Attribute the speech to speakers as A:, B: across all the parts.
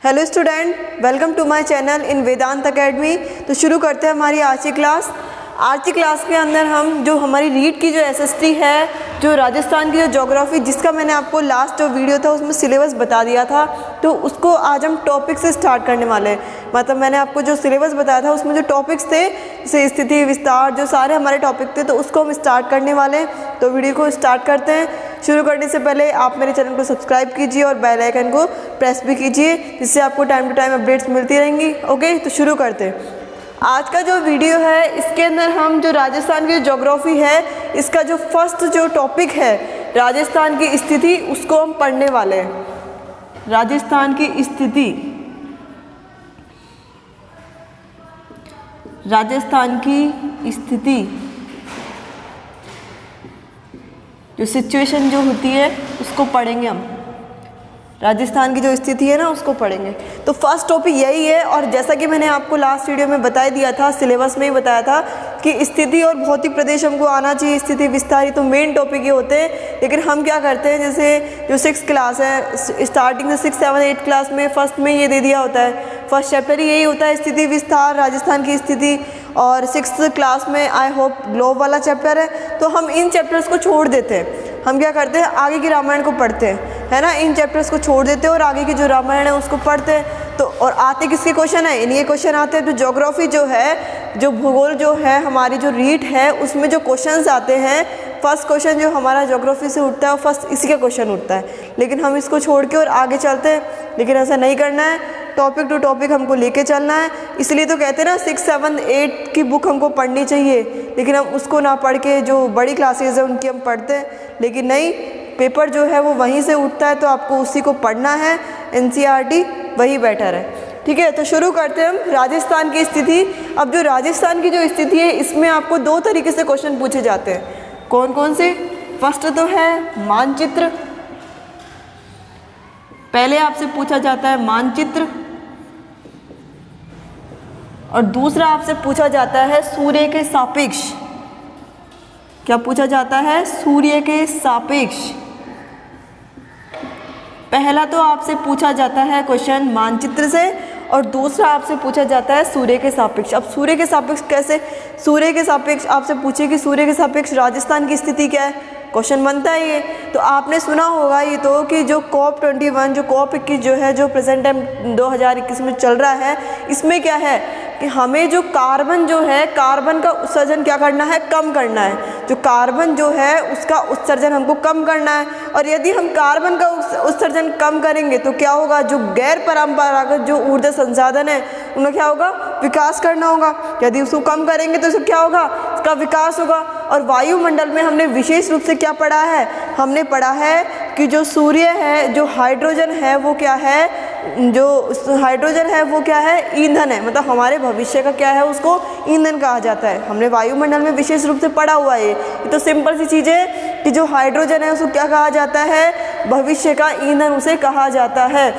A: Hello student, welcome to my channel in Vedant academy. तो शुरू करते हैं हमारी आज की क्लास। आज की क्लास के अंदर हम जो हमारी रीट की जो एसएसटी है, जो राजस्थान की जो ज्योग्राफी, जिसका मैंने आपको लास्ट जो वीडियो था उसमें सिलेबस बता दिया था, तो उसको आज हम टॉपिक से स्टार्ट करने वाले हैं। मतलब मैंने आपको जो सिलेबस बताया था उसमें जो टॉपिक्स थे, जैसे स्थिति, विस्तार, जो सारे हमारे टॉपिक थे, तो उसको हम स्टार्ट करने वाले हैं। तो वीडियो को स्टार्ट करते हैं। शुरू करने से पहले आप मेरे चैनल को सब्सक्राइब कीजिए और बेल आइकन को प्रेस भी कीजिए, जिससे आपको टाइम टू टाइम अपडेट्स मिलती रहेंगी। ओके, तो शुरू करते हैं। आज का जो वीडियो है, इसके अंदर हम जो राजस्थान की ज्योग्राफी है, इसका जो फर्स्ट जो टॉपिक है राजस्थान की स्थिति, उसको हम पढ़ने वाले हैं। राजस्थान की स्थिति, राजस्थान की स्थिति, जो सिचुएशन जो होती है उसको पढ़ेंगे हम। राजस्थान की जो स्थिति है ना, उसको पढ़ेंगे। तो फर्स्ट टॉपिक यही है। और जैसा कि मैंने आपको लास्ट वीडियो में बता दिया था, सिलेबस में ही बताया था कि स्थिति और भौतिक प्रदेश हमको आना चाहिए, स्थिति विस्तार, तो मेन टॉपिक ये होते हैं। लेकिन हम क्या करते हैं, जैसे जो 6th क्लास है, स्टार्टिंग से 6, 7, 8 क्लास में फर्स्ट में ये दे दिया होता है, फर्स्ट चैप्टर ही यही होता है, स्थिति विस्तार, राजस्थान की स्थिति। और 6th क्लास में आई होप ग्लोब वाला चैप्टर है, तो हम इन चैप्टर्स को छोड़ देते हैं। हम क्या करते हैं, आगे की रामायण को पढ़ते हैं, है ना। इन चैप्टर्स को छोड़ देते हैं और आगे की जो रामायण है उसको पढ़ते हैं। तो और आते किसके क्वेश्चन है, इन्हीं क्वेश्चन आते हैं। जो ज्योग्राफी जो है, जो भूगोल जो है, हमारी जो रीट है, उसमें जो क्वेश्चंस आते हैं, फर्स्ट क्वेश्चन जो हमारा ज्योग्राफी से उठता है, फर्स्ट इसी का क्वेश्चन उठता है। लेकिन हम इसको छोड़ के और आगे चलते हैं, लेकिन ऐसा नहीं करना है। टॉपिक टू टॉपिक हमको लेके चलना है। इसलिए तो कहते हैं ना, 6, 7, 8 की बुक हमको पढ़नी चाहिए, लेकिन हम उसको ना पढ़ के जो बड़ी क्लासेज है उनकी हम पढ़ते हैं। लेकिन नहीं, पेपर जो है वो वहीं से उठता है, तो आपको उसी को पढ़ना है। एनसीईआरटी वही बेटर है, ठीक है। तो शुरू करते हैं हम राजस्थान की स्थिति। अब जो राजस्थान की जो स्थिति है, इसमें आपको 2 तरीके से क्वेश्चन पूछे जाते हैं। कौन कौन से? फर्स्ट तो है मानचित्र। पहले आपसे पूछा जाता है मानचित्र, और दूसरा आपसे पूछा जाता है सूर्य के सापेक्ष। क्या पूछा जाता है? सूर्य के सापेक्ष। पहला तो आपसे पूछा जाता है क्वेश्चन मानचित्र से, और दूसरा आपसे पूछा जाता है सूर्य के सापेक्ष। अब सूर्य के सापेक्ष कैसे? सूर्य के सापेक्ष आपसे पूछे कि सूर्य के सापेक्ष राजस्थान की स्थिति क्या है, क्वेश्चन बनता है ये। तो आपने सुना होगा ये तो कि जो COP21, जो COP21 जो है, जो प्रेजेंट टाइम 2021 में चल रहा है, इसमें क्या है कि हमें जो कार्बन जो है, कार्बन का उत्सर्जन क्या करना है, कम करना है। जो कार्बन जो है उसका उत्सर्जन हमको कम करना है। और यदि हम कार्बन का उत्सर्जन कम करेंगे तो क्या होगा, जो गैर परंपरागत जो ऊर्जा संसाधन है उनका क्या होगा, विकास करना होगा। यदि उसको कम करेंगे तो क्या होगा, उसका विकास होगा। और वायुमंडल में हमने विशेष रूप से क्या पढ़ा है, हमने पढ़ा है कि जो सूर्य है, जो हाइड्रोजन है, वो क्या है, जो हाइड्रोजन है वो क्या है, ईंधन है। मतलब हमारे भविष्य का क्या है, उसको ईंधन कहा जाता है। हमने वायुमंडल में विशेष रूप से पढ़ा हुआ है। ये तो सिंपल सी चीज़ है कि जो हाइड्रोजन है उसको क्या कहा जाता है, भविष्य का ईंधन उसे कहा जाता है।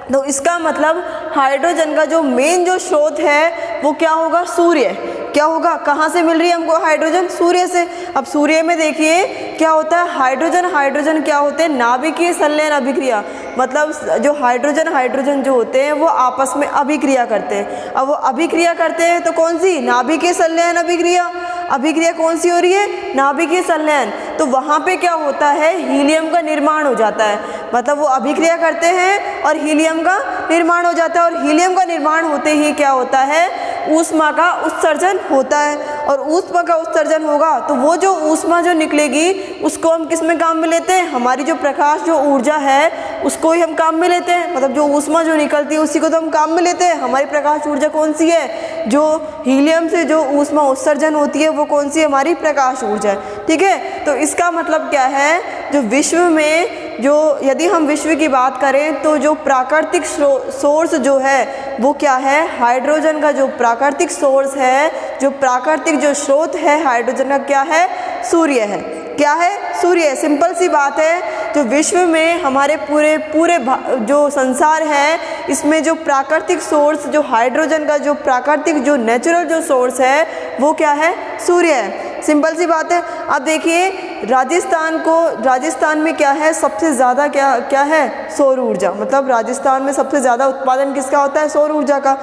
A: तो इसका मतलब हाइड्रोजन का जो मेन जो स्रोत है वो क्या होगा, सूर्य। क्या होगा, कहाँ से मिल रही है हमको हाइड्रोजन? सूर्य से। अब सूर्य में देखिए क्या होता है, हाइड्रोजन क्या होते हैं, नाभिकीय संलयन अभिक्रिया। मतलब जो हाइड्रोजन जो होते हैं वो आपस में अभिक्रिया करते हैं। अब वो अभिक्रिया करते हैं तो कौन सी, नाभिकीय संलयन अभिक्रिया। अभिक्रिया कौन सी हो रही है, नाभिकीय संलयन। तो वहाँ पे क्या होता है, हीलियम का निर्माण हो जाता है। मतलब वो अभिक्रिया करते हैं और हीलियम का निर्माण हो जाता है। और हीलियम का निर्माण होते ही क्या होता है, ऊष्मा का उत्सर्जन होता है। और ऊष्मा का उत्सर्जन होगा तो वो जो ऊष्मा जो निकलेगी उसको हम किस में काम में लेते हैं, हमारी जो प्रकाश जो ऊर्जा है उसको ही हम काम में लेते हैं। मतलब जो ऊष्मा जो निकलती है उसी को तो हम काम में लेते हैं। हमारी प्रकाश ऊर्जा कौन सी है, जो हीलियम से जो ऊष्मा उत्सर्जन होती है वो कौन सी है, हमारी प्रकाश ऊर्जा है, ठीक है। तो इसका मतलब क्या है, जो विश्व में जो, यदि हम विश्व की बात करें तो जो प्राकृतिक सोर्स जो है वो क्या है, हाइड्रोजन का जो प्राकृतिक सोर्स है, जो प्राकृतिक जो स्रोत है हाइड्रोजन का क्या है, सूर्य है। क्या है, सूर्य। सिंपल सी बात है। जो विश्व में हमारे पूरे जो संसार है, इसमें जो प्राकृतिक सोर्स, जो हाइड्रोजन का जो प्राकृतिक जो नेचुरल जो सोर्स है वो क्या है, सूर्य है। सिंपल सी बात है। अब देखिए राजस्थान में क्या है, सबसे ज़्यादा क्या है, सौर ऊर्जा। मतलब राजस्थान में सबसे ज़्यादा उत्पादन किसका होता है, सौर ऊर्जा का।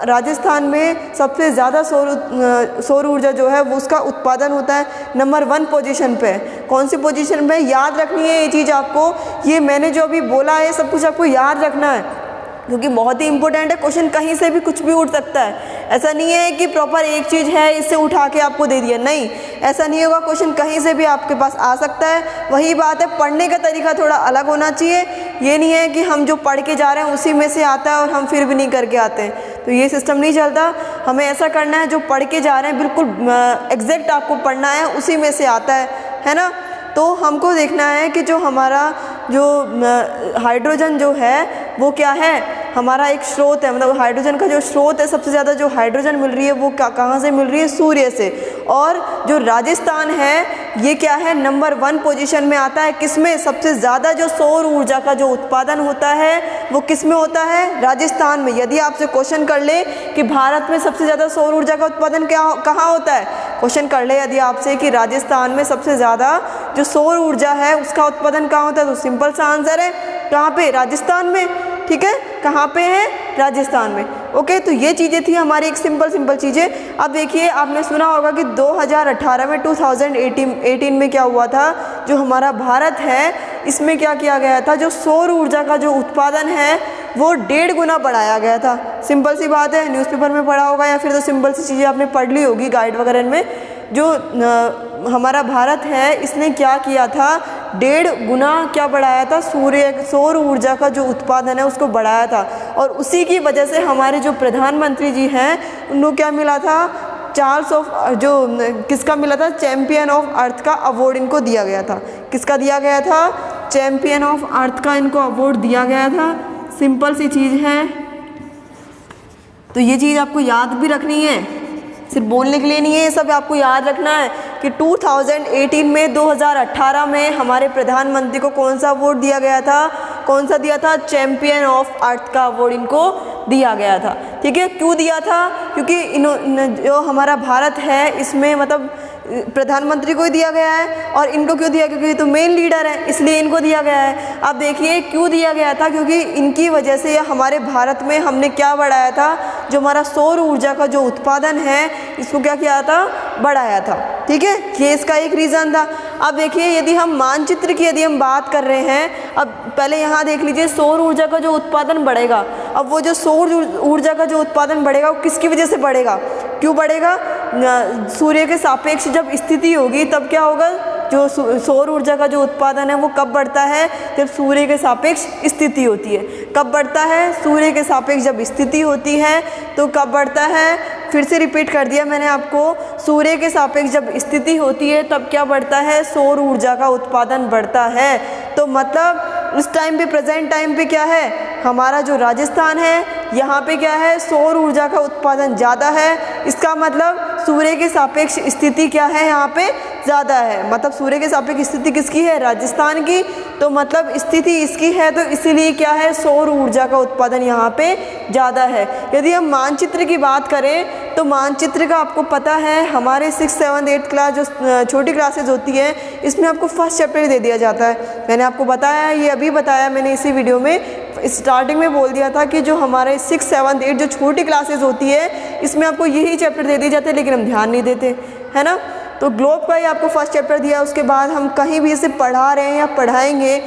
A: राजस्थान में सबसे ज़्यादा सौर ऊर्जा जो है वो उसका उत्पादन होता है नंबर 1 पोजीशन पे। कौन सी पोजीशन पे, याद रखनी है ये चीज़ आपको। ये मैंने जो अभी बोला है सब कुछ आपको याद रखना है, क्योंकि बहुत ही इंपॉर्टेंट है। क्वेश्चन कहीं से भी कुछ भी उठ सकता है। ऐसा नहीं है कि प्रॉपर एक चीज़ है इससे उठा के आपको दे दिया, नहीं, ऐसा नहीं होगा। क्वेश्चन कहीं से भी आपके पास आ सकता है। वही बात है, पढ़ने का तरीका थोड़ा अलग होना चाहिए। ये नहीं है कि हम जो पढ़ के जा रहे हैं उसी में से आता है और हम फिर भी नहीं करके आते हैं, तो ये सिस्टम नहीं चलता। हमें ऐसा करना है, जो पढ़ के जा रहे हैं बिल्कुल एग्जैक्ट आपको पढ़ना है, उसी में से आता है ना। तो हमको देखना है कि जो हमारा जो हाइड्रोजन जो है वो क्या है, हमारा एक स्रोत है। मतलब हाइड्रोजन का जो स्रोत है, सबसे ज़्यादा जो हाइड्रोजन मिल रही है वो कहाँ से मिल रही है, सूर्य से। और जो राजस्थान है ये क्या है, नंबर 1 पोजीशन में आता है। किसमें, सबसे ज़्यादा जो सौर ऊर्जा का जो उत्पादन होता है वो किस में होता है, राजस्थान में। यदि आपसे क्वेश्चन कर ले कि भारत में सबसे ज़्यादा सौर ऊर्जा का उत्पादन कहाँ होता है, क्वेश्चन कर ले यदि आपसे कि राजस्थान में सबसे ज़्यादा जो सौर ऊर्जा है उसका उत्पादन कहाँ होता है, तो सिंपल सा आंसर है कहाँ पे, राजस्थान में। ठीक है, कहाँ पे है, राजस्थान में। ओके, तो ये चीज़ें थी हमारी एक सिंपल चीज़ें। अब देखिए, आपने सुना होगा कि 2018 में 2018 में क्या हुआ था, जो हमारा भारत है इसमें क्या किया गया था, जो सौर ऊर्जा का जो उत्पादन है वो 1.5 गुना बढ़ाया गया था। सिंपल सी बात है, न्यूज़पेपर में पढ़ा होगा या फिर तो सिंपल सी चीज़ें आपने पढ़ ली होगी गाइड वगैरह में। जो हमारा भारत है इसने क्या किया था, 1.5 गुना क्या बढ़ाया था, सौर ऊर्जा का जो उत्पादन है उसको बढ़ाया था। और उसी की वजह से हमारे जो प्रधानमंत्री जी हैं उनको क्या मिला था, किसका मिला था, चैंपियन ऑफ अर्थ का अवार्ड इनको दिया गया था। किसका दिया गया था, चैंपियन ऑफ अर्थ का इनको अवार्ड दिया गया था। सिंपल सी चीज़ है, तो ये चीज़ आपको याद भी रखनी है, सिर्फ बोलने के लिए नहीं है, ये सब आपको याद रखना है कि 2018 में 2018 में हमारे प्रधानमंत्री को कौन सा अवार्ड दिया गया था, कौन सा दिया था, चैंपियन ऑफ अर्थ का अवार्ड इनको दिया गया था। ठीक है, क्यों दिया था, क्योंकि जो हमारा भारत है इसमें मतलब प्रधानमंत्री को ही दिया गया है। और इनको क्यों दिया, क्योंकि ये तो मेन लीडर है इसलिए इनको दिया गया है। अब देखिए क्यों दिया गया था, क्योंकि इनकी वजह से हमारे भारत में हमने क्या बढ़ाया था, जो हमारा सौर ऊर्जा का जो उत्पादन है इसको क्या किया था, बढ़ाया था। ठीक है, ये इसका एक रीज़न था। अब देखिए, यदि हम मानचित्र की यदि हम बात कर रहे हैं, अब पहले यहाँ देख लीजिए, सौर ऊर्जा का जो उत्पादन बढ़ेगा। अब वो जो सौर ऊर्जा का जो उत्पादन बढ़ेगा वो किसकी वजह से बढ़ेगा, क्यों बढ़ेगा, सूर्य के सापेक्ष जब स्थिति होगी तब क्या होगा, जो सौर ऊर्जा का जो उत्पादन है वो कब बढ़ता है, जब सूर्य के सापेक्ष स्थिति होती है। कब बढ़ता है, सूर्य के सापेक्ष जब स्थिति होती है तो कब बढ़ता है, फिर से रिपीट कर दिया मैंने आपको, सूर्य के सापेक्ष जब स्थिति होती है तब क्या बढ़ता है, सौर ऊर्जा का उत्पादन बढ़ता है। तो मतलब उस टाइम पे, प्रेजेंट टाइम पे क्या है, हमारा जो राजस्थान है यहाँ पे क्या है, सौर ऊर्जा का उत्पादन ज़्यादा है। इसका मतलब सूर्य के सापेक्ष स्थिति क्या है, यहाँ पे ज़्यादा है। मतलब सूर्य के सापेक्ष स्थिति किसकी है, राजस्थान की। तो मतलब स्थिति इसकी है, तो इसीलिए क्या है, सौर ऊर्जा का उत्पादन यहाँ पे ज़्यादा है। यदि हम मानचित्र की बात करें तो मानचित्र का आपको पता है, हमारे 6th 7th 8th क्लास जो छोटी क्लासेज होती है इसमें आपको फर्स्ट चैप्टर दे दिया जाता है। मैंने आपको बताया, ये अभी बताया मैंने इसी वीडियो में, स्टार्टिंग में बोल दिया था कि जो हमारे 6th 7th 8th जो छोटी क्लासेज होती है इसमें आपको यही चैप्टर दे दिए जाते हैं, लेकिन हम ध्यान नहीं देते, है ना। तो ग्लोब का ही आपको फर्स्ट चैप्टर दिया, उसके बाद हम कहीं भी इसे पढ़ा रहे हैं या पढ़ाएंगे,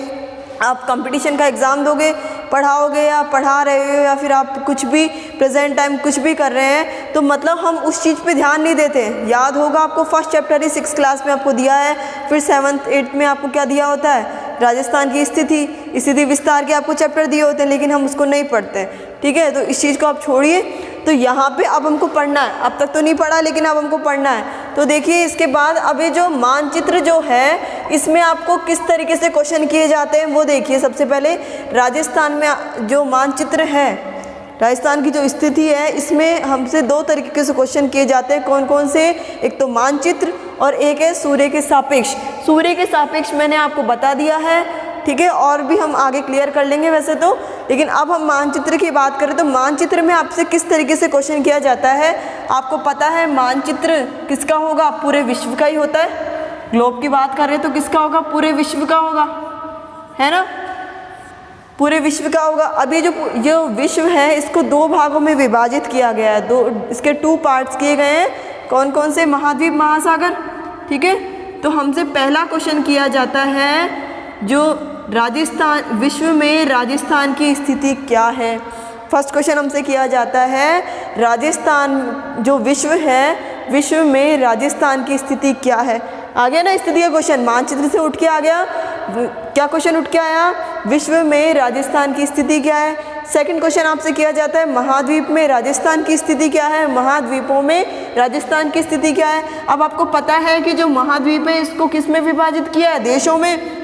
A: आप कंपटीशन का एग्ज़ाम दोगे, पढ़ाओगे या पढ़ा रहे हो या फिर आप कुछ भी प्रेजेंट टाइम कुछ भी कर रहे हैं, तो मतलब हम उस चीज़ पे ध्यान नहीं देते। याद होगा आपको, फर्स्ट चैप्टर ही 6th क्लास में आपको दिया है, फिर 7th 8th में आपको क्या दिया होता है, राजस्थान की स्थिति विस्तार के आपको चैप्टर दिए होते हैं, लेकिन हम उसको नहीं पढ़ते। ठीक है, तो इस चीज़ को आप छोड़िए। तो यहाँ पे अब हमको पढ़ना है, अब तक तो नहीं पढ़ा लेकिन अब हमको पढ़ना है। तो देखिए इसके बाद अब ये जो मानचित्र जो है इसमें आपको किस तरीके से क्वेश्चन किए जाते हैं वो देखिए। सबसे पहले राजस्थान में जो मानचित्र है, राजस्थान की जो स्थिति है, इसमें हमसे 2 तरीके से क्वेश्चन किए जाते हैं। कौन कौन से, एक तो मानचित्र और एक है सूर्य के सापेक्ष। सूर्य के सापेक्ष मैंने आपको बता दिया है, ठीक है, और भी हम आगे क्लियर कर लेंगे वैसे तो। लेकिन अब हम मानचित्र की बात करें तो मानचित्र में आपसे किस तरीके से क्वेश्चन किया जाता है। आपको पता है मानचित्र किसका होगा, पूरे विश्व का ही होता है। ग्लोब की बात कर रहे हैं तो किसका होगा, पूरे विश्व का होगा, है ना, पूरे विश्व का होगा। अब ये जो विश्व है इसको दो भागों में विभाजित किया गया है, दो इसके 2 पार्ट्स किए गए हैं। कौन कौन से, महाद्वीप, महासागर, ठीक है। तो हमसे पहला क्वेश्चन किया जाता है जो राजस्थान, विश्व में राजस्थान की स्थिति क्या है। फर्स्ट क्वेश्चन हमसे किया जाता है राजस्थान, जो विश्व है, विश्व में राजस्थान की स्थिति क्या है। आ गया ना स्थिति का क्वेश्चन, मानचित्र से उठ के आ गया। क्या क्वेश्चन उठ के आया, विश्व में राजस्थान की स्थिति क्या है। सेकंड क्वेश्चन आपसे किया जाता है महाद्वीप में राजस्थान की स्थिति क्या है, महाद्वीपों में राजस्थान की स्थिति क्या है। अब आपको पता है कि जो महाद्वीप है इसको किस में विभाजित किया है, देशों में।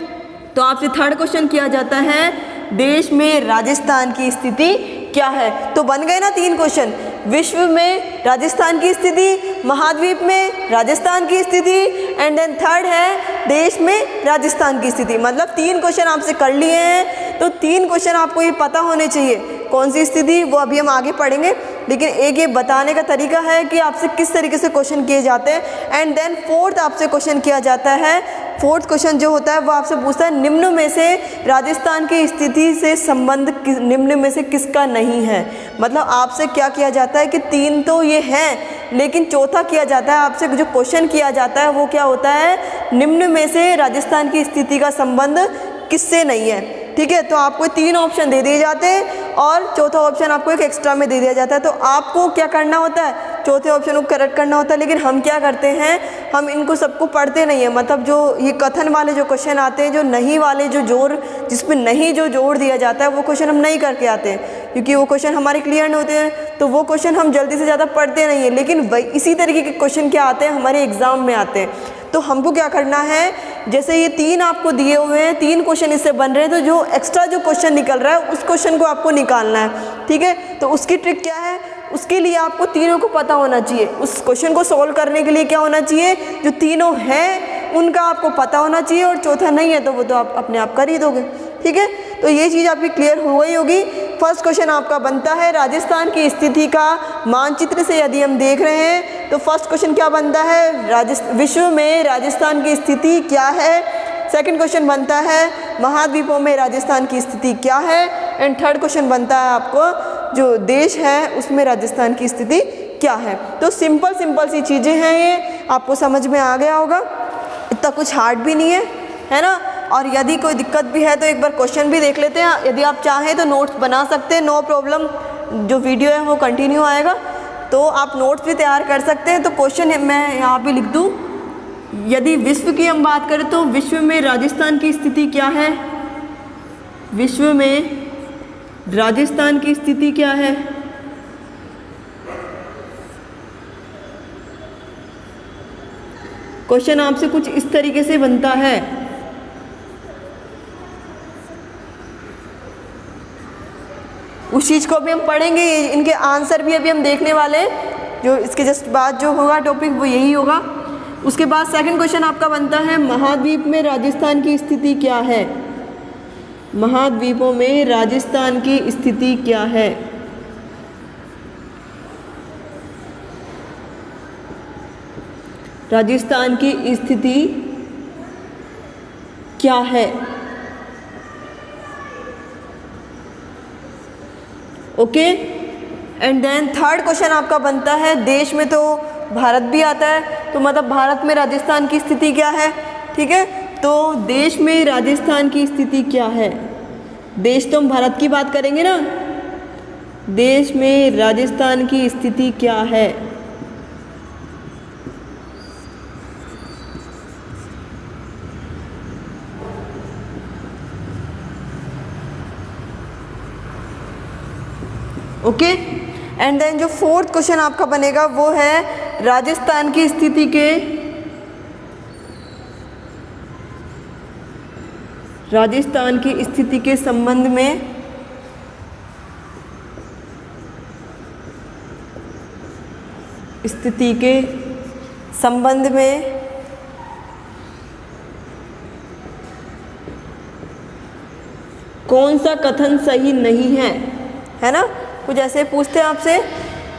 A: तो आपसे थर्ड क्वेश्चन किया जाता है देश में राजस्थान की स्थिति क्या है। तो बन गए ना 3 क्वेश्चन, विश्व में राजस्थान की स्थिति, महाद्वीप में राजस्थान की स्थिति, एंड देन थर्ड है देश में राजस्थान की स्थिति। मतलब 3 क्वेश्चन आपसे कर लिए हैं। तो 3 क्वेश्चन आपको ये पता होने चाहिए, कौन सी स्थिति वो अभी हम आगे पढ़ेंगे, लेकिन एक ये बताने का तरीका है कि आपसे किस तरीके से क्वेश्चन किए जाते हैं। एंड देन फोर्थ आपसे क्वेश्चन किया जाता है, फोर्थ क्वेश्चन जो होता है वो आपसे पूछता है निम्न में से राजस्थान की स्थिति से संबंध निम्न में से किसका नहीं है। मतलब आपसे क्या किया जाता है कि 3 तो ये हैं, लेकिन चौथा किया जाता है, आपसे जो क्वेश्चन किया जाता है वो क्या होता है, निम्न में से राजस्थान की स्थिति का संबंध किससे नहीं है, ठीक है। तो आपको 3 ऑप्शन दे दिए जाते हैं और चौथा ऑप्शन आपको एक एक्स्ट्रा में दे दिया जाता है। तो आपको क्या करना होता है, चौथे ऑप्शन को करेक्ट करना होता है। लेकिन हम क्या करते हैं, हम इनको सबको पढ़ते नहीं है। मतलब जो ये कथन वाले जो क्वेश्चन आते हैं, जो नहीं वाले जो जोड़, जिसमें नहीं जो जोड़ दिया जाता है वो क्वेश्चन हम नहीं करके आते हैं, क्योंकि वो क्वेश्चन हमारे क्लियर नहीं होते हैं। तो वो क्वेश्चन हम जल्दी से ज़्यादा पढ़ते नहीं है। लेकिन इसी तरीके के क्वेश्चन क्या आते हैं, हमारे एग्जाम में आते हैं। तो हमको क्या करना है, जैसे ये 3 आपको दिए हुए हैं, 3 क्वेश्चन इससे बन रहे हैं, तो जो एक्स्ट्रा जो क्वेश्चन निकल रहा है उस क्वेश्चन को आपको निकालना है, ठीक है। तो उसकी ट्रिक क्या है, उसके लिए आपको तीनों को पता होना चाहिए। उस क्वेश्चन को सॉल्व करने के लिए क्या होना चाहिए, जो तीनों हैं उनका आपको पता होना चाहिए, और चौथा नहीं है तो वो तो आप अपने आप कर ही दोगे, ठीक है। तो ये चीज़ आपकी क्लियर हो गई होगी। फर्स्ट क्वेश्चन आपका बनता है राजस्थान की स्थिति का मानचित्र से यदि हम देख रहे हैं तो फर्स्ट क्वेश्चन क्या बनता है, विश्व में राजस्थान की स्थिति क्या है। सेकंड क्वेश्चन बनता है महाद्वीपों में राजस्थान की स्थिति क्या है। एंड थर्ड क्वेश्चन बनता है आपको जो देश है उसमें राजस्थान की स्थिति क्या है। तो सिंपल सी चीज़ें हैं, ये आपको समझ में आ गया होगा, इतना कुछ हार्ड भी नहीं है ना। और यदि कोई दिक्कत भी है तो एक बार क्वेश्चन भी देख लेते हैं। यदि आप चाहें तो नोट्स बना सकते हैं, नो प्रॉब्लम। जो वीडियो है वो कंटिन्यू आएगा तो आप नोट्स भी तैयार कर सकते हैं। तो क्वेश्चन मैं यहाँ पे लिख दूँ, यदि विश्व की हम बात करें तो विश्व में राजस्थान की स्थिति क्या है, विश्व में राजस्थान की स्थिति क्या है। क्वेश्चन आपसे कुछ इस तरीके से बनता है, उस चीज़ को अभी हम पढ़ेंगे, इनके आंसर भी अभी हम देखने वाले हैं। जो इसके जस्ट बाद जो होगा टॉपिक वो यही होगा। उसके बाद सेकंड क्वेश्चन आपका बनता है महाद्वीप में राजस्थान की स्थिति क्या है, महाद्वीपों में राजस्थान की स्थिति क्या है। राजस्थान की स्थिति क्या है, okay. And then third question आपका बनता है देश में, तो भारत भी आता है, तो मतलब भारत में राजस्थान की स्थिति क्या है, ठीक है। तो देश में राजस्थान की स्थिति क्या है, देश तो हम भारत की बात करेंगे ना, देश में राजस्थान की स्थिति क्या है। ओके। एंड देन जो फोर्थ क्वेश्चन आपका बनेगा वो है राजस्थान की स्थिति के, राजस्थान की स्थिति के संबंध में स्थिति के संबंध में कौन सा कथन सही नहीं है ना? कुछ ऐसे पूछते हैं आपसे,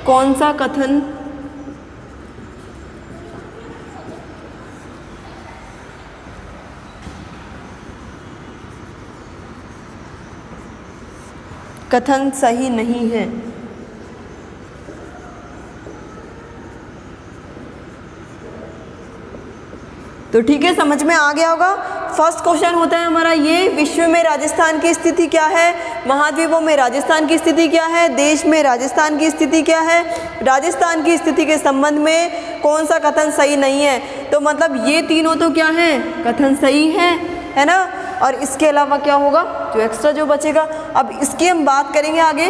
A: कौन सा कथन सही नहीं है। तो ठीक है, समझ में आ गया होगा। फर्स्ट क्वेश्चन होता है हमारा ये, विश्व में राजस्थान की स्थिति क्या है, महाद्वीपों में राजस्थान की स्थिति क्या है, देश में राजस्थान की स्थिति क्या है, राजस्थान की स्थिति के संबंध में कौन सा कथन सही नहीं है। तो मतलब ये तीनों तो क्या है, कथन सही है ना। और इसके अलावा क्या होगा, जो एक्स्ट्रा जो बचेगा। अब इसकी हम बात करेंगे आगे।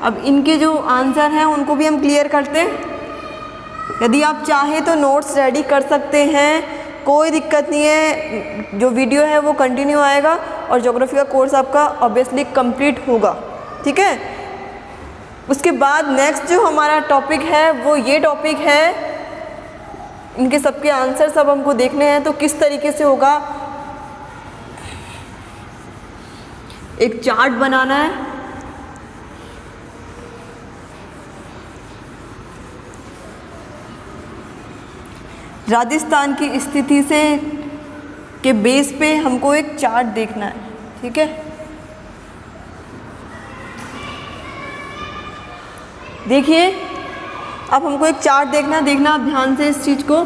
A: अब इनके जो आंसर हैं उनको भी हम क्लियर करते हैं। यदि आप चाहें तो नोट्स रेडी कर सकते हैं, कोई दिक्कत नहीं है। जो वीडियो है वो कंटिन्यू आएगा और ज्योग्राफी का कोर्स आपका ऑब्वियसली कंप्लीट होगा, ठीक है। उसके बाद नेक्स्ट जो हमारा टॉपिक है वो ये टॉपिक है, इनके सबके आंसर सब हमको देखने हैं। तो किस तरीके से होगा, एक चार्ट बनाना है, राजस्थान की स्थिति से के बेस पे हमको एक चार्ट देखना है, ठीक है। देखिए अब हमको एक चार्ट देखना आप ध्यान से इस चीज को।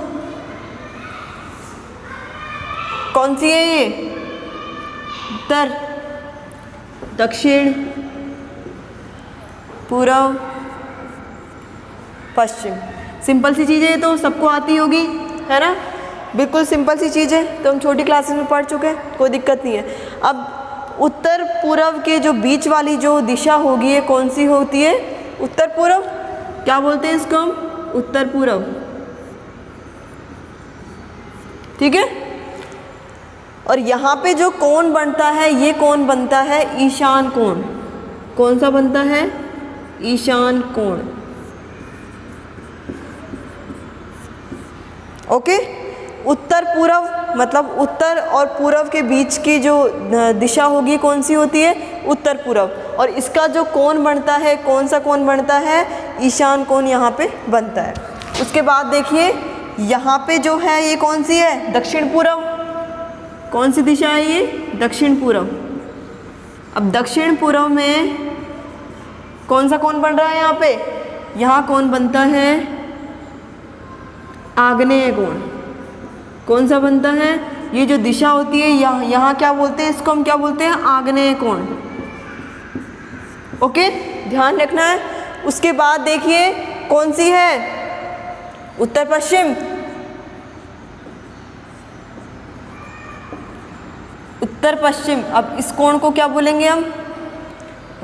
A: कौन सी है ये, उत्तर, दक्षिण, पूर्व, पश्चिम। सिंपल सी चीज़ें तो सबको आती होगी, है ना, बिल्कुल सिंपल सी चीज़ है, तो हम छोटी क्लासेस में पढ़ चुके हैं, कोई दिक्कत नहीं है। अब उत्तर पूर्व के जो बीच वाली जो दिशा होगी ये कौन सी होती है, उत्तर पूर्व। क्या बोलते हैं इसको हम, उत्तर पूर्व, ठीक है। और यहाँ पे जो कोण बनता है ये कोण बनता है ईशान कोण। कौन सा बनता है, ईशान कोण, ओके। उत्तर पूर्व मतलब उत्तर और पूर्व के बीच की जो दिशा होगी कौन सी होती है, उत्तर पूर्व। और इसका जो कोण बनता है, कौन सा कोण बनता है, ईशान कोण यहाँ पे बनता है। उसके बाद देखिए यहाँ पे जो है ये कौन सी है, दक्षिण पूर्व। कौन सी दिशा है ये, दक्षिण पूर्व। अब दक्षिण पूर्व में कौन सा कोण बन रहा है यहाँ पे, यहाँ कोण बनता है आग्नेय कोण। कौन सा बनता है, ये जो दिशा होती है यहाँ क्या बोलते हैं इसको, हम क्या बोलते हैं, आग्नेय कोण, ओके, ध्यान रखना है। उसके बाद देखिए कौन सी है, उत्तर पश्चिम। उत्तर पश्चिम, अब इस कोण को क्या बोलेंगे हम,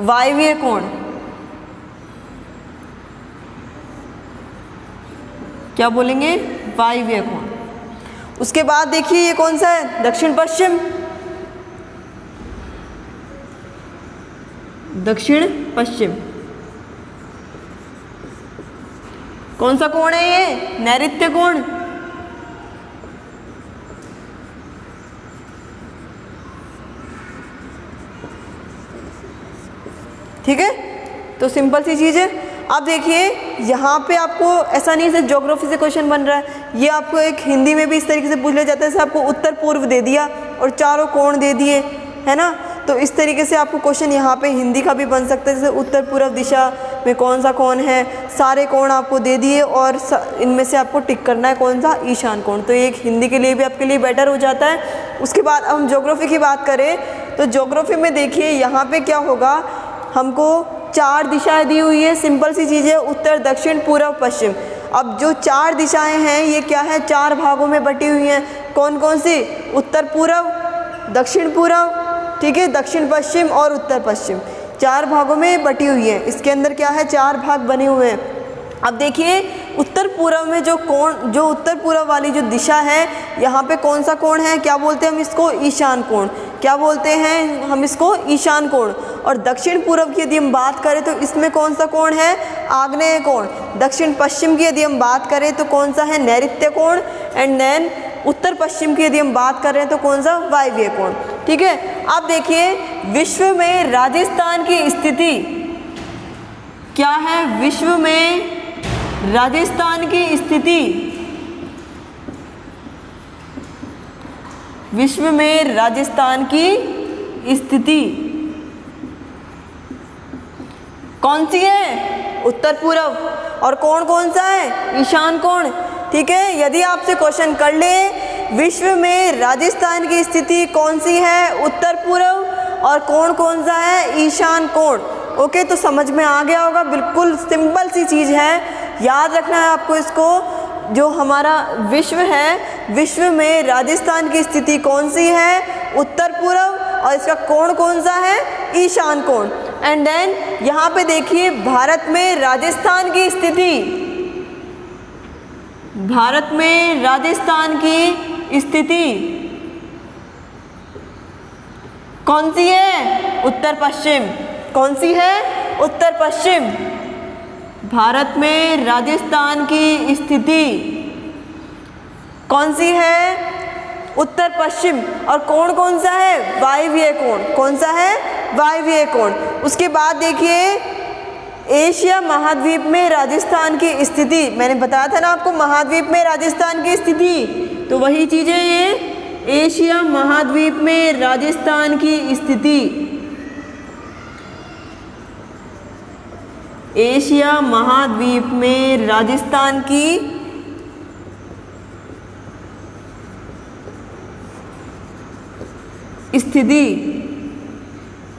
A: वायव्य कोण। क्या बोलेंगे, वायव्य कोण। उसके बाद देखिए ये कौन सा है, दक्षिण पश्चिम। दक्षिण पश्चिम कौन सा कोण है ये, नैऋत्य कोण। ठीक है, तो सिंपल सी चीज़ है। अब देखिए यहाँ पे आपको ऐसा नहीं है ज्योग्राफी से क्वेश्चन बन रहा है, ये आपको एक हिंदी में भी इस तरीके से पूछ लिया जाता है, जैसे आपको उत्तर पूर्व दे दिया और चारों कोण दे दिए, है ना। तो इस तरीके से आपको क्वेश्चन यहाँ पे हिंदी का भी बन सकता है, जैसे उत्तर पूर्व दिशा में कौन सा कोण है, सारे कोण आपको दे दिए और इनमें से आपको टिक करना है कौन सा, ईशान कोण। तो ये एक हिंदी के लिए भी आपके लिए बेटर हो जाता है। उसके बाद अब हम ज्योग्राफी की बात करें तो ज्योग्राफी में देखिए यहाँ पे क्या होगा, हमको 4 दिशाएं दी हुई है, सिंपल सी चीज़ है, उत्तर, दक्षिण, पूर्व, पश्चिम। अब जो 4 दिशाएं हैं ये क्या है, 4 भागों में बटी हुई हैं। कौन कौन सी, उत्तर पूर्व, दक्षिण पूर्व, ठीक है, दक्षिण पश्चिम और उत्तर पश्चिम, 4 भागों में बटी हुई है। इसके अंदर क्या है, 4 भाग बने हुए हैं। अब देखिए उत्तर पूर्व में जो कोण, जो उत्तर पूर्व वाली जो दिशा है यहाँ पे कौन सा कोण है, क्या बोलते हैं हम इसको, ईशान कोण। क्या बोलते हैं हम इसको, ईशान कोण। और दक्षिण पूर्व की यदि हम बात करें तो इसमें कौन सा कोण है, आग्नेय कोण। दक्षिण पश्चिम की यदि हम बात करें तो कौन सा है, नैऋत्य कोण। एंड देन उत्तर पश्चिम की यदि हम बात करें तो कौन सा, वायव्य कोण। ठीक है। अब देखिए विश्व में राजस्थान की स्थिति क्या है। विश्व में राजस्थान की स्थिति, विश्व में राजस्थान की स्थिति कौन सी है, उत्तर पूर्व। और कौन कौन सा है, ईशान कोण। ठीक है, यदि आपसे क्वेश्चन कर ले विश्व में राजस्थान की स्थिति कौन सी है, उत्तर पूर्व, और कौन कौन सा है, ईशान कोण। ओके, तो समझ में आ गया होगा। बिल्कुल सिंपल सी चीज़ है, याद रखना है आपको इसको। जो हमारा विश्व है, विश्व में राजस्थान की स्थिति कौन सी है, उत्तर पूर्व, और इसका कोण कौन सा है, ईशान कोण। एंड देन यहाँ पे देखिए भारत में राजस्थान की स्थिति, भारत में राजस्थान की स्थिति कौन सी है, उत्तर पश्चिम। कौन सी है, उत्तर पश्चिम। भारत में राजस्थान की स्थिति कौन सी है, उत्तर पश्चिम। और कोण कौन सा है, वायव्य कोण। कौन सा है, वायव्य कोण। उसके बाद देखिए एशिया महाद्वीप में राजस्थान की स्थिति, मैंने बताया था ना आपको महाद्वीप में राजस्थान की स्थिति, तो वही चीज़ है ये, एशिया महाद्वीप में राजस्थान की स्थिति, एशिया महाद्वीप में राजस्थान की स्थिति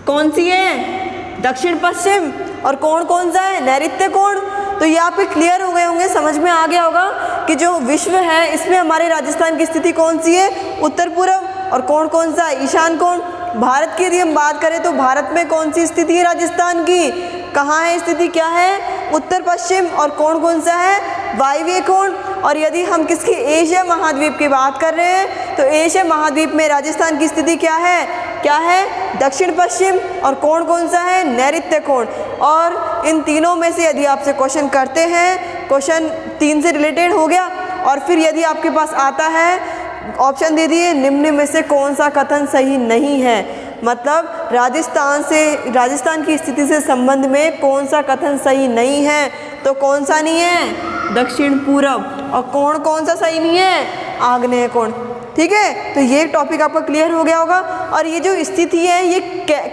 A: कौन सी है, दक्षिण पश्चिम। और कोण कौन सा है, नैऋत्य कोण। तो ये आप क्लियर हो गए होंगे, समझ में आ गया होगा कि जो विश्व है इसमें हमारे राजस्थान की स्थिति कौन सी है, उत्तर पूर्व, और कोण कौन सा है, ईशान कोण। भारत की यदि हम बात करें तो भारत में कौन सी स्थिति है राजस्थान की, कहाँ है स्थिति, क्या है, उत्तर पश्चिम, और कोण कौन सा है, वायव्य कोण। और यदि हम किसकी, एशिया महाद्वीप की बात कर रहे हैं तो एशिया महाद्वीप में राजस्थान की स्थिति क्या है, क्या है, दक्षिण पश्चिम, और कोण कौन सा है, नैऋत्य कोण। और इन तीनों में से यदि आपसे क्वेश्चन करते हैं, क्वेश्चन 3 से रिलेटेड हो गया, और फिर यदि आपके पास आता है ऑप्शन दे दिए निम्न में से कौन सा कथन सही नहीं है, मतलब राजस्थान की स्थिति से संबंध में कौन सा कथन सही नहीं है, तो कौन सा नहीं है, दक्षिण पूर्व। और कोण कौन सा सही नहीं है, आग्नेय कोण। ठीक है, तो ये टॉपिक आपका क्लियर हो गया होगा। और ये जो स्थिति है ये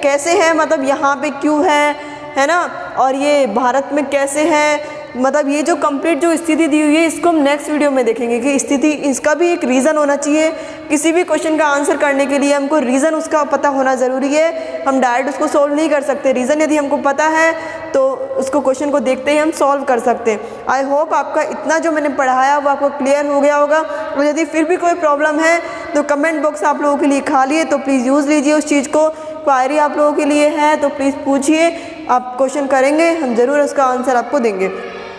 A: कैसे है, मतलब यहाँ पे क्यों है ना, और ये भारत में कैसे है, मतलब ये जो कंप्लीट जो स्थिति दी हुई है इसको हम नेक्स्ट वीडियो में देखेंगे कि स्थिति, इसका भी एक रीज़न होना चाहिए। किसी भी क्वेश्चन का आंसर करने के लिए हमको रीज़न उसका पता होना ज़रूरी है, हम डायरेक्ट उसको सोल्व नहीं कर सकते। रीज़न यदि हमको पता है तो उसको क्वेश्चन को देखते ही हम सॉल्व कर सकते हैं। आई होप आपका इतना जो मैंने पढ़ाया वो आपको क्लियर हो गया होगा। और यदि फिर भी कोई प्रॉब्लम है तो कमेंट बॉक्स आप लोगों के लिए खाली है, तो प्लीज़ यूज़ लीजिए उस चीज़ को। क्वायरी आप लोगों के लिए है तो प्लीज़ पूछिए, आप क्वेश्चन करेंगे, हम ज़रूर उसका आंसर आपको देंगे।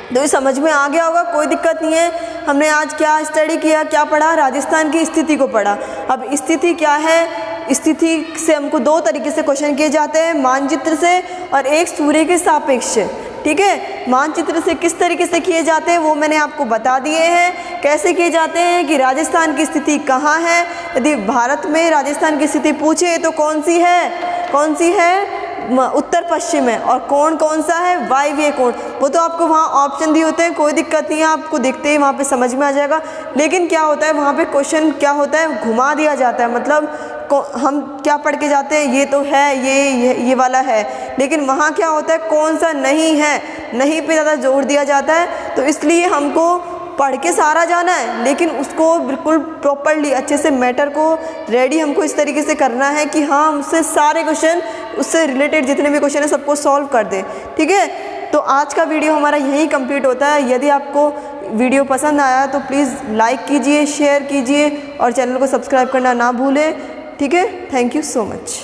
A: तो ये समझ में आ गया होगा, कोई दिक्कत नहीं है। हमने आज क्या स्टडी किया, क्या पढ़ा, राजस्थान की स्थिति को पढ़ा। अब स्थिति क्या है, स्थिति से हमको 2 तरीके से क्वेश्चन किए जाते हैं, मानचित्र से और एक सूर्य के सापेक्ष। ठीक है, मानचित्र से किस तरीके से किए जाते हैं वो मैंने आपको बता दिए हैं। कैसे किए जाते हैं कि राजस्थान की स्थिति कहाँ है, यदि भारत में राजस्थान की स्थिति पूछे तो कौन सी है, कौन सी है, उत्तर पश्चिम है। और कोण कौन सा है, वायव्य कोण। वो तो आपको वहाँ ऑप्शन दिए होते हैं, कोई दिक्कत नहीं है, आपको देखते ही वहाँ पे समझ में आ जाएगा। लेकिन क्या होता है वहाँ पे क्वेश्चन क्या होता है, घुमा दिया जाता है। मतलब हम क्या पढ़ के जाते हैं, ये तो है, ये वाला है, लेकिन वहाँ क्या होता है कौन सा नहीं है, नहीं पे ज़्यादा जोर दिया जाता है। तो इसलिए हमको पढ़ के सारा जाना है, लेकिन उसको बिल्कुल प्रॉपरली अच्छे से मैटर को रेडी हमको इस तरीके से करना है कि हाँ उससे सारे क्वेश्चन, उससे रिलेटेड जितने भी क्वेश्चन हैं सबको सॉल्व कर दें। ठीक है, तो आज का वीडियो हमारा यहीं कंप्लीट होता है। यदि आपको वीडियो पसंद आया तो प्लीज़ लाइक कीजिए, शेयर कीजिए और चैनल को सब्सक्राइब करना ना भूलें। ठीक है, थैंक यू सो मच।